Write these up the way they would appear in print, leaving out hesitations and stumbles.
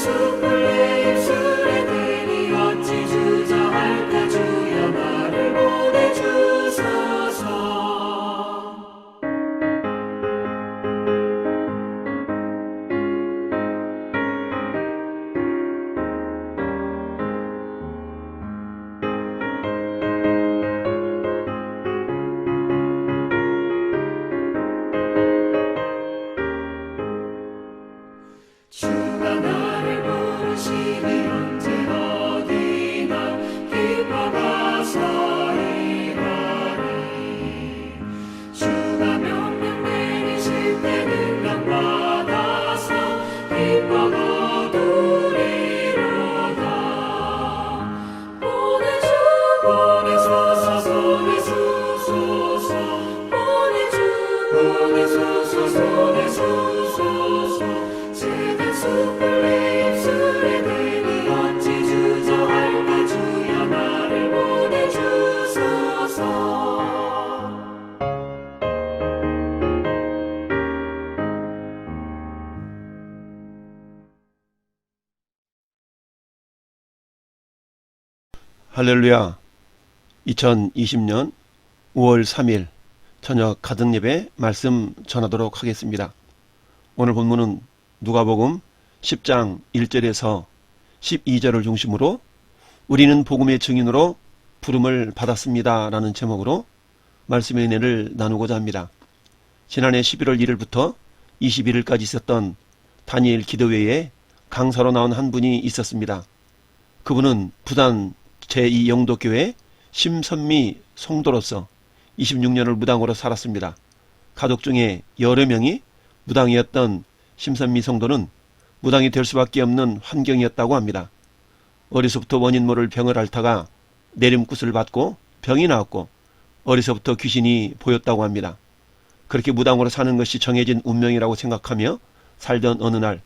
숯불 내 입술에 대니 어찌 주저할까. 주여 나를 보내주소서. 주가 나를 부르시니 언제 어디나 기뻐가서 일하리. 주가 명령 내리실 때 능력 받아서 기뻐 거두리로다. 보내소서 보내주소서 보내주소서. 숯불 내 입술에 대니 어찌 주저할까. 주여 나를 보내주소서. 할렐루야. 2020년 5월 3일 저녁 가든 예배 말씀 전하도록 하겠습니다. 오늘 본문은 누가복음 10장 1절에서 12절을 중심으로 우리는 복음의 증인으로 부름을 받았습니다 라는 제목으로 말씀의 은혜를 나누고자 합니다. 지난해 11월 1일부터 21일까지 있었던 다니엘 기도회에 강사로 나온 한 분이 있었습니다. 그분은 부산 제2영도교회 심선미 성도로서 26년을 무당으로 살았습니다. 가족 중에 여러 명이 무당이었던 심선미 성도는 무당이 될 수밖에 없는 환경이었다고 합니다. 어려서부터 원인 모를 병을 앓다가 내림굿을 받고 병이 나왔고 어려서부터 귀신이 보였다고 합니다. 그렇게 무당으로 사는 것이 정해진 운명이라고 생각하며 살던 어느 날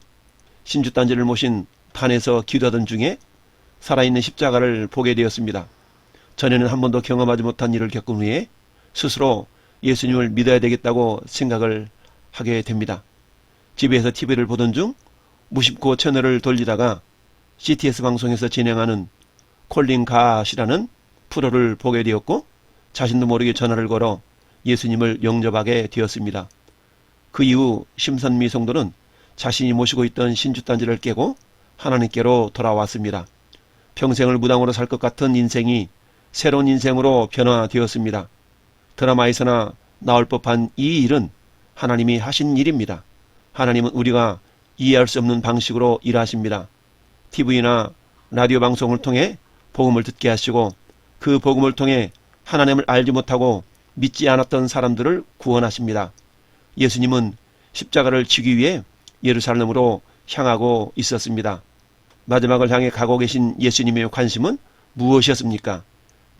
신주단지를 모신 단에서 기도하던 중에 살아있는 십자가를 보게 되었습니다. 전에는 한 번도 경험하지 못한 일을 겪은 후에 스스로 예수님을 믿어야 되겠다고 생각을 하게 됩니다. 집에서 TV를 보던 중 무심코 채널을 돌리다가 CTS 방송에서 진행하는 콜링 갓이라는 프로를 보게 되었고 자신도 모르게 전화를 걸어 예수님을 영접하게 되었습니다. 그 이후 심선미 성도는 자신이 모시고 있던 신주단지를 깨고 하나님께로 돌아왔습니다. 평생을 무당으로 살 것 같은 인생이 새로운 인생으로 변화되었습니다. 드라마에서나 나올 법한 이 일은 하나님이 하신 일입니다. 하나님은 우리가 이해할 수 없는 방식으로 일하십니다. TV나 라디오 방송을 통해 복음을 듣게 하시고 그 복음을 통해 하나님을 알지 못하고 믿지 않았던 사람들을 구원하십니다. 예수님은 십자가를 지기 위해 예루살렘으로 향하고 있었습니다. 마지막을 향해 가고 계신 예수님의 관심은 무엇이었습니까?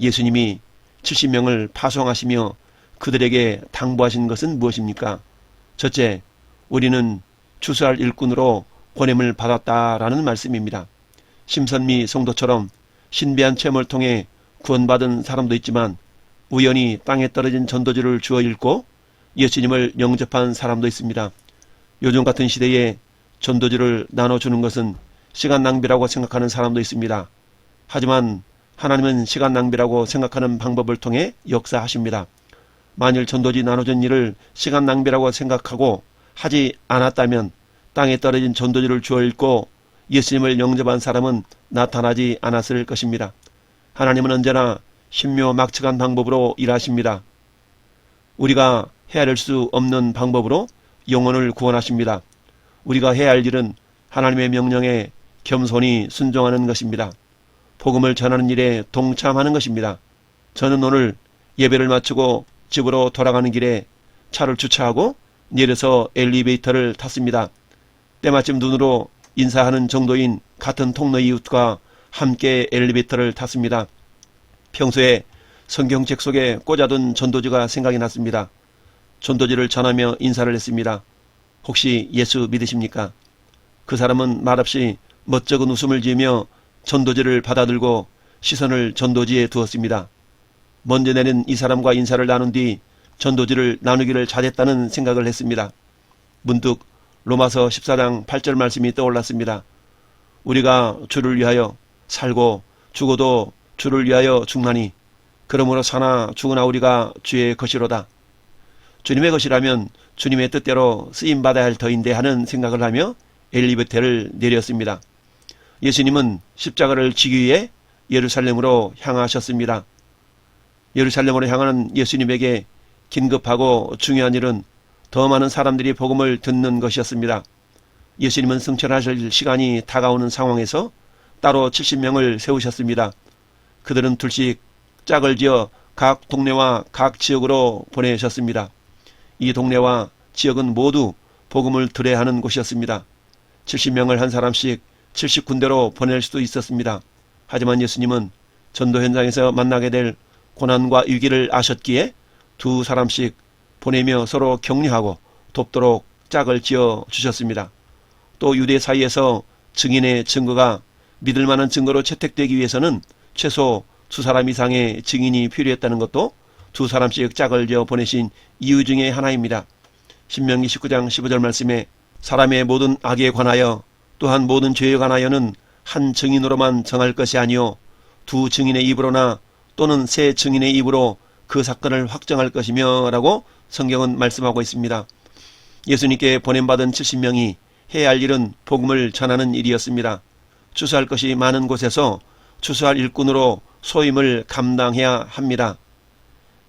예수님이 70명을 파송하시며 그들에게 당부하신 것은 무엇입니까? 첫째, 우리는 추수할 일꾼으로 보냄을 받았다라는 말씀입니다. 심선미 성도처럼 신비한 체험을 통해 구원받은 사람도 있지만 우연히 땅에 떨어진 전도지를 주워 읽고 예수님을 영접한 사람도 있습니다. 요즘 같은 시대에 전도지를 나눠주는 것은 시간 낭비라고 생각하는 사람도 있습니다. 하지만 하나님은 시간 낭비라고 생각하는 방법을 통해 역사하십니다. 만일 전도지 나눠준 일을 시간 낭비라고 생각하고 하지 않았다면 땅에 떨어진 전도지를 주워 읽고 예수님을 영접한 사람은 나타나지 않았을 것입니다. 하나님은 언제나 신묘막측한 방법으로 일하십니다. 우리가 헤아릴 수 없는 방법으로 영혼을 구원하십니다. 우리가 해야 할 일은 하나님의 명령에 겸손히 순종하는 것입니다. 복음을 전하는 일에 동참하는 것입니다. 저는 오늘 예배를 마치고 집으로 돌아가는 길에 차를 주차하고 내려서 엘리베이터를 탔습니다. 때마침 눈으로 인사하는 정도인 같은 통로 이웃과 함께 엘리베이터를 탔습니다. 평소에 성경책 속에 꽂아둔 전도지가 생각이 났습니다. 전도지를 전하며 인사를 했습니다. 혹시 예수 믿으십니까? 그 사람은 말없이 멋쩍은 웃음을 지으며 전도지를 받아들고 시선을 전도지에 두었습니다. 먼저 내린 이 사람과 인사를 나눈 뒤 전도지를 나누기를 잘했다는 생각을 했습니다. 문득 로마서 14장 8절 말씀이 떠올랐습니다. 우리가 주를 위하여 살고 죽어도 주를 위하여 죽나니 그러므로 사나 죽으나 우리가 주의 것이로다. 주님의 것이라면 주님의 뜻대로 쓰임받아야 할 터인데 하는 생각을 하며 엘리베이터를 내렸습니다. 예수님은 십자가를 지기 위해 예루살렘으로 향하셨습니다. 예루살렘으로 향하는 예수님에게 긴급하고 중요한 일은 더 많은 사람들이 복음을 듣는 것이었습니다. 예수님은 승천하실 시간이 다가오는 상황에서 따로 70명을 세우셨습니다. 그들은 둘씩 짝을 지어 각 동네와 각 지역으로 보내셨습니다. 이 동네와 지역은 모두 복음을 들어야 하는 곳이었습니다. 70명을 한 사람씩 70군데로 보낼 수도 있었습니다. 하지만 예수님은 전도 현장에서 만나게 될 고난과 위기를 아셨기에 두 사람씩 보내며 서로 격려하고 돕도록 짝을 지어 주셨습니다. 또 유대 사이에서 증인의 증거가 믿을 만한 증거로 채택되기 위해서는 최소 두 사람 이상의 증인이 필요했다는 것도 두 사람씩 짝을 지어 보내신 이유 중에 하나입니다. 신명기 19장 15절 말씀에 사람의 모든 악에 관하여 또한 모든 죄에 관하여는 한 증인으로만 정할 것이 아니요 두 증인의 입으로나 또는 세 증인의 입으로 그 사건을 확정할 것이며 라고 성경은 말씀하고 있습니다. 예수님께 보냄받은 70명이 해야 할 일은 복음을 전하는 일이었습니다. 추수할 것이 많은 곳에서 추수할 일꾼으로 소임을 감당해야 합니다.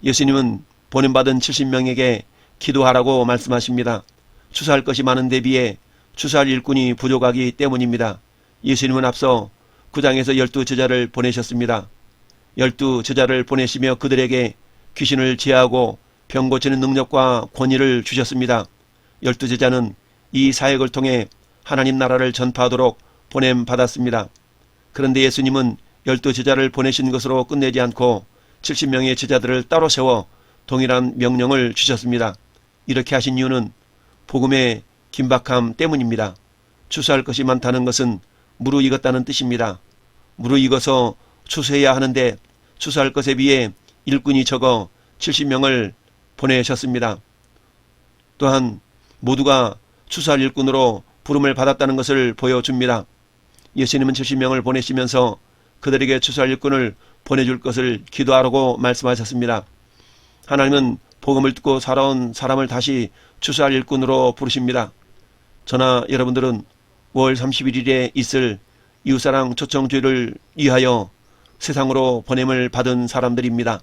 예수님은 보냄받은 70명에게 기도하라고 말씀하십니다. 추수할 것이 많은 데 비해 추수할 일꾼이 부족하기 때문입니다. 예수님은 앞서 9장에서 12제자를 보내셨습니다. 12제자를 보내시며 그들에게 귀신을 제하고 병 고치는 능력과 권위를 주셨습니다. 12제자는 이 사역을 통해 하나님 나라를 전파하도록 보냄받았습니다. 그런데 예수님은 12제자를 보내신 것으로 끝내지 않고 70명의 제자들을 따로 세워 동일한 명령을 주셨습니다. 이렇게 하신 이유는 복음의 긴박함 때문입니다. 추수할 것이 많다는 것은 무르익었다는 뜻입니다. 무르익어서 추수해야 하는데 추수할 것에 비해 일꾼이 적어 70명을 보내셨습니다. 또한 모두가 추수할 일꾼으로 부름을 받았다는 것을 보여줍니다. 예수님은 70명을 보내시면서 그들에게 추수할 일꾼을 보내줄 것을 기도하라고 말씀하셨습니다. 하나님은 복음을 듣고 살아온 사람을 다시 추수할 일꾼으로 부르십니다. 저나 여러분들은 5월 31일에 있을 이웃사랑 초청주의를 위하여 세상으로 보냄을 받은 사람들입니다.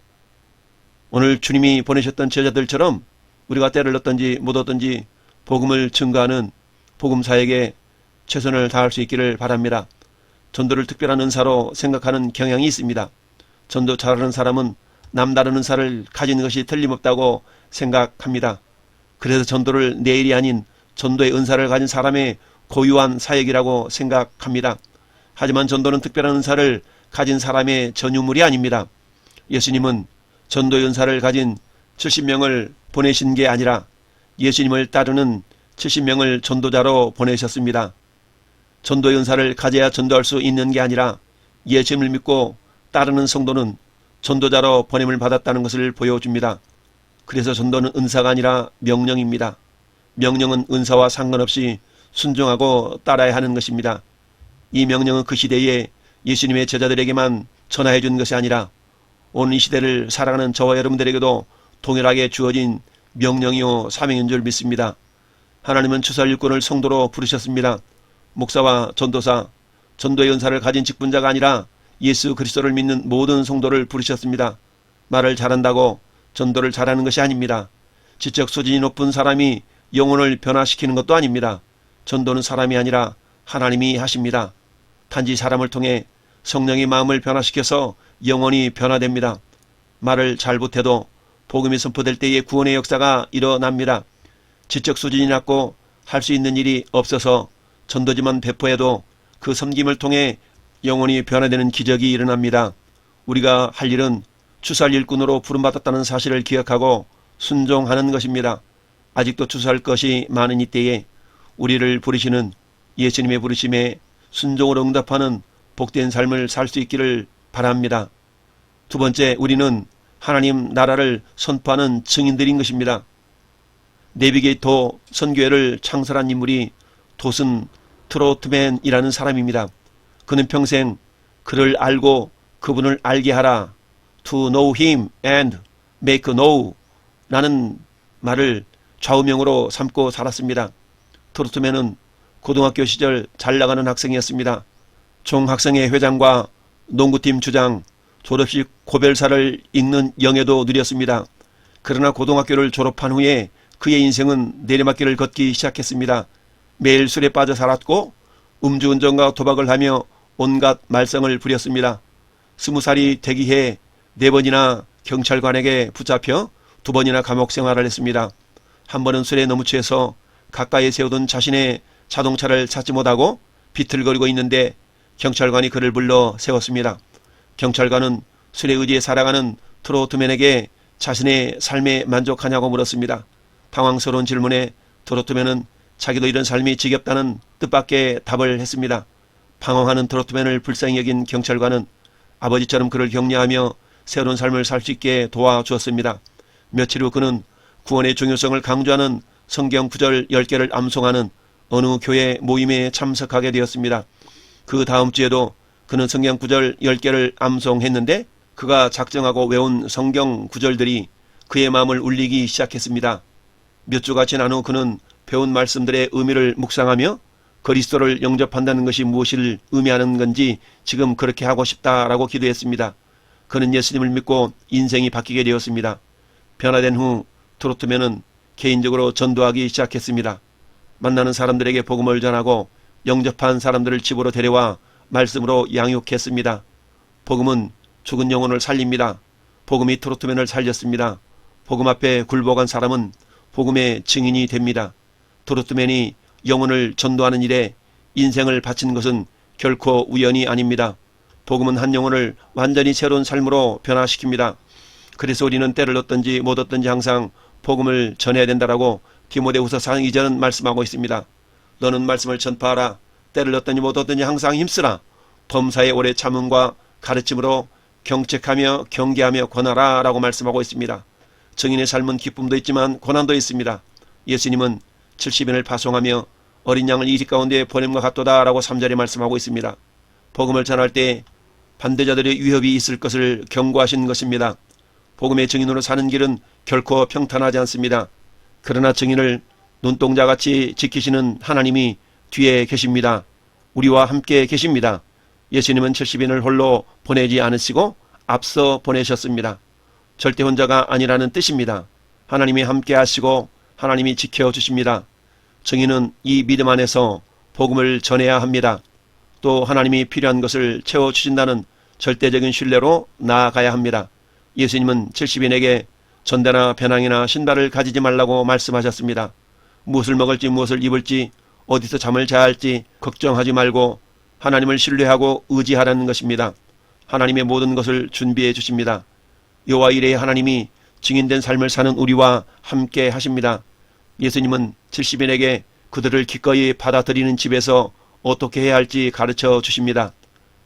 오늘 주님이 보내셨던 제자들처럼 우리가 때를 얻든지 못 얻든지 복음을 증거하는 복음사에게 최선을 다할 수 있기를 바랍니다. 전도를 특별한 은사로 생각하는 경향이 있습니다. 전도 잘하는 사람은 남다른 은사를 가진 것이 틀림없다고 생각합니다. 그래서 전도를 내일이 아닌 전도의 은사를 가진 사람의 고유한 사역이라고 생각합니다. 하지만 전도는 특별한 은사를 가진 사람의 전유물이 아닙니다. 예수님은 전도의 은사를 가진 70명을 보내신 게 아니라 예수님을 따르는 70명을 전도자로 보내셨습니다. 전도의 은사를 가져야 전도할 수 있는 게 아니라 예수님을 믿고 따르는 성도는 전도자로 보냄을 받았다는 것을 보여줍니다. 그래서 전도는 은사가 아니라 명령입니다. 명령은 은사와 상관없이 순종하고 따라야 하는 것입니다. 이 명령은 그 시대에 예수님의 제자들에게만 전하해 준 것이 아니라 오늘 이 시대를 살아가는 저와 여러분들에게도 동일하게 주어진 명령이요 사명인 줄 믿습니다. 하나님은 추수할 일꾼을 성도로 부르셨습니다. 목사와 전도사, 전도의 은사를 가진 직분자가 아니라 예수 그리스도를 믿는 모든 성도를 부르셨습니다. 말을 잘한다고 전도를 잘하는 것이 아닙니다. 지적 수준이 높은 사람이 영혼을 변화시키는 것도 아닙니다. 전도는 사람이 아니라 하나님이 하십니다. 단지 사람을 통해 성령의 마음을 변화시켜서 영혼이 변화됩니다. 말을 잘 못해도 복음이 선포될 때에 구원의 역사가 일어납니다. 지적 수준이 낮고 할 수 있는 일이 없어서 전도지만 배포해도 그 섬김을 통해 영혼이 변화되는 기적이 일어납니다. 우리가 할 일은 추수할 일꾼으로 부름받았다는 사실을 기억하고 순종하는 것입니다. 아직도 추수할 것이 많은 이때에 우리를 부르시는 예수님의 부르심에 순종으로 응답하는 복된 삶을 살 수 있기를 바랍니다. 두 번째, 우리는 하나님 나라를 선포하는 증인들인 것입니다. 내비게이터 선교회를 창설한 인물이 도슨 트로트맨이라는 사람입니다. 그는 평생 그를 알고 그분을 알게 하라. To know him and make know 라는 말을 좌우명으로 삼고 살았습니다. 트로트맨은 고등학교 시절 잘 나가는 학생이었습니다. 총학생회 회장과 농구팀 주장, 졸업식 고별사를 읽는 영예도 누렸습니다. 그러나 고등학교를 졸업한 후에 그의 인생은 내리막길을 걷기 시작했습니다. 매일 술에 빠져 살았고 음주운전과 도박을 하며 온갖 말썽을 부렸습니다. 20살이 되기 해 4번이나 경찰관에게 붙잡혀 2번이나 감옥 생활을 했습니다. 한 번은 술에 너무 취해서 가까이에 세우던 자신의 자동차를 찾지 못하고 비틀거리고 있는데 경찰관이 그를 불러 세웠습니다. 경찰관은 술에 의지해 살아가는 트로트맨에게 자신의 삶에 만족하냐고 물었습니다. 당황스러운 질문에 트로트맨은 자기도 이런 삶이 지겹다는 뜻밖의 답을 했습니다. 방황하는 트로트맨을 불쌍히 여긴 경찰관은 아버지처럼 그를 격려하며 새로운 삶을 살 수 있게 도와주었습니다. 며칠 후 그는 구원의 중요성을 강조하는 성경 구절 10개를 암송하는 어느 교회 모임에 참석하게 되었습니다. 그 다음 주에도 그는 성경 구절 10개를 암송했는데 그가 작정하고 외운 성경 구절들이 그의 마음을 울리기 시작했습니다. 몇 주가 지난 후 그는 배운 말씀들의 의미를 묵상하며 그리스도를 영접한다는 것이 무엇을 의미하는 건지 지금 그렇게 하고 싶다라고 기도했습니다. 그는 예수님을 믿고 인생이 바뀌게 되었습니다. 변화된 후 트로트맨은 개인적으로 전도하기 시작했습니다. 만나는 사람들에게 복음을 전하고 영접한 사람들을 집으로 데려와 말씀으로 양육했습니다. 복음은 죽은 영혼을 살립니다. 복음이 트로트맨을 살렸습니다. 복음 앞에 굴복한 사람은 복음의 증인이 됩니다. 트로트맨이 영혼을 전도하는 일에 인생을 바친 것은 결코 우연이 아닙니다. 복음은 한 영혼을 완전히 새로운 삶으로 변화시킵니다. 그래서 우리는 때를 얻든지 못 얻든지 항상 복음을 전해야 된다라고 디모데후서 4장 2절은 말씀하고 있습니다. 너는 말씀을 전파하라. 때를 얻든지 못 얻든지 항상 힘쓰라. 범사의 오래 참음과 가르침으로 경책하며 경계하며 권하라 라고 말씀하고 있습니다. 증인의 삶은 기쁨도 있지만 고난도 있습니다. 예수님은 70인을 파송하며 어린 양을 이 집 가운데 보냄과 같도다 라고 3절에 말씀하고 있습니다. 복음을 전할 때 반대자들의 위협이 있을 것을 경고하신 것입니다. 복음의 증인으로 사는 길은 결코 평탄하지 않습니다. 그러나 증인을 눈동자같이 지키시는 하나님이 뒤에 계십니다. 우리와 함께 계십니다. 예수님은 70인을 홀로 보내지 않으시고 앞서 보내셨습니다. 절대 혼자가 아니라는 뜻입니다. 하나님이 함께 하시고 하나님이 지켜주십니다. 증인은 이 믿음 안에서 복음을 전해야 합니다. 또 하나님이 필요한 것을 채워주신다는 절대적인 신뢰로 나아가야 합니다. 예수님은 70인에게 전대나 배낭이나 신발을 가지지 말라고 말씀하셨습니다. 무엇을 먹을지 무엇을 입을지 어디서 잠을 자야 할지 걱정하지 말고 하나님을 신뢰하고 의지하라는 것입니다. 하나님의 모든 것을 준비해 주십니다. 여호와 이레의 하나님이 증인된 삶을 사는 우리와 함께 하십니다. 예수님은 70인에게 그들을 기꺼이 받아들이는 집에서 어떻게 해야 할지 가르쳐 주십니다.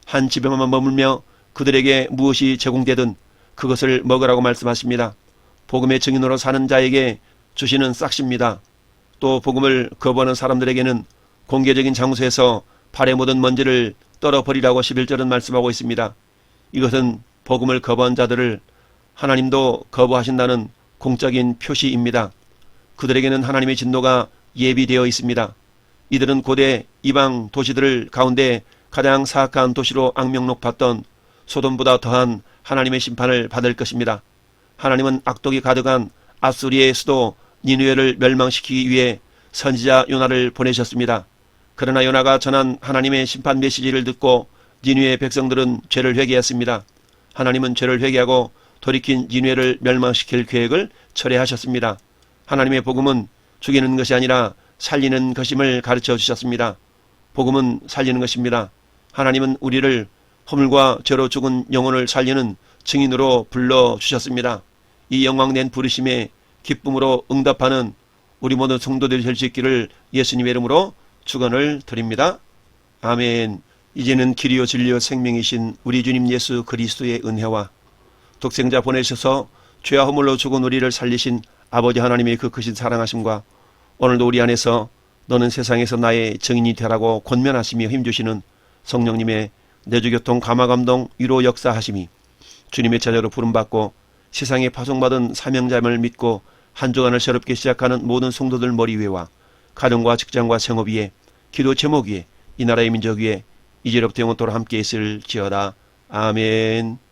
한 집에만 머물며 그들에게 무엇이 제공되든 그것을 먹으라고 말씀하십니다. 복음의 증인으로 사는 자에게 주시는 싹시입니다. 또 복음을 거부하는 사람들에게는 공개적인 장소에서 발에 묻은 먼지를 떨어버리라고 11절은 말씀하고 있습니다. 이것은 복음을 거부한 자들을 하나님도 거부하신다는 공적인 표시입니다. 그들에게는 하나님의 진노가 예비되어 있습니다. 이들은 고대 이방 도시들 가운데 가장 사악한 도시로 악명 높았던 소돔보다 더한 하나님의 심판을 받을 것입니다. 하나님은 악독이 가득한 아수리의 수도 니느웨를 멸망시키기 위해 선지자 요나를 보내셨습니다. 그러나 요나가 전한 하나님의 심판 메시지를 듣고 니느웨 백성들은 죄를 회개했습니다. 하나님은 죄를 회개하고 돌이킨 니느웨를 멸망시킬 계획을 철회하셨습니다. 하나님의 복음은 죽이는 것이 아니라 살리는 것임을 가르쳐 주셨습니다. 복음은 살리는 것입니다. 하나님은 우리를 허물과 죄로 죽은 영혼을 살리는 증인으로 불러주셨습니다. 이 영광된 부르심에 기쁨으로 응답하는 우리 모든 성도들이 될 수 있기를 예수님의 이름으로 축원을 드립니다. 아멘. 이제는 길이요 진리요 생명이신 우리 주님 예수 그리스도의 은혜와 독생자 보내셔서 죄와 허물로 죽은 우리를 살리신 아버지 하나님의 그 크신 사랑하심과 오늘도 우리 안에서 너는 세상에서 나의 증인이 되라고 권면하시며 힘주시는 성령님의 내주교통 감화감동 위로 역사하심이 주님의 제자로 부름받고 세상에 파송받은 사명자임을 믿고 한 주간을 새롭게 시작하는 모든 성도들 머리 위에와 가정과 직장과 생업 위에 기도 제목 위에 이 나라의 민족 위에 이제로부터 영원토록 함께 있을지어다. 아멘.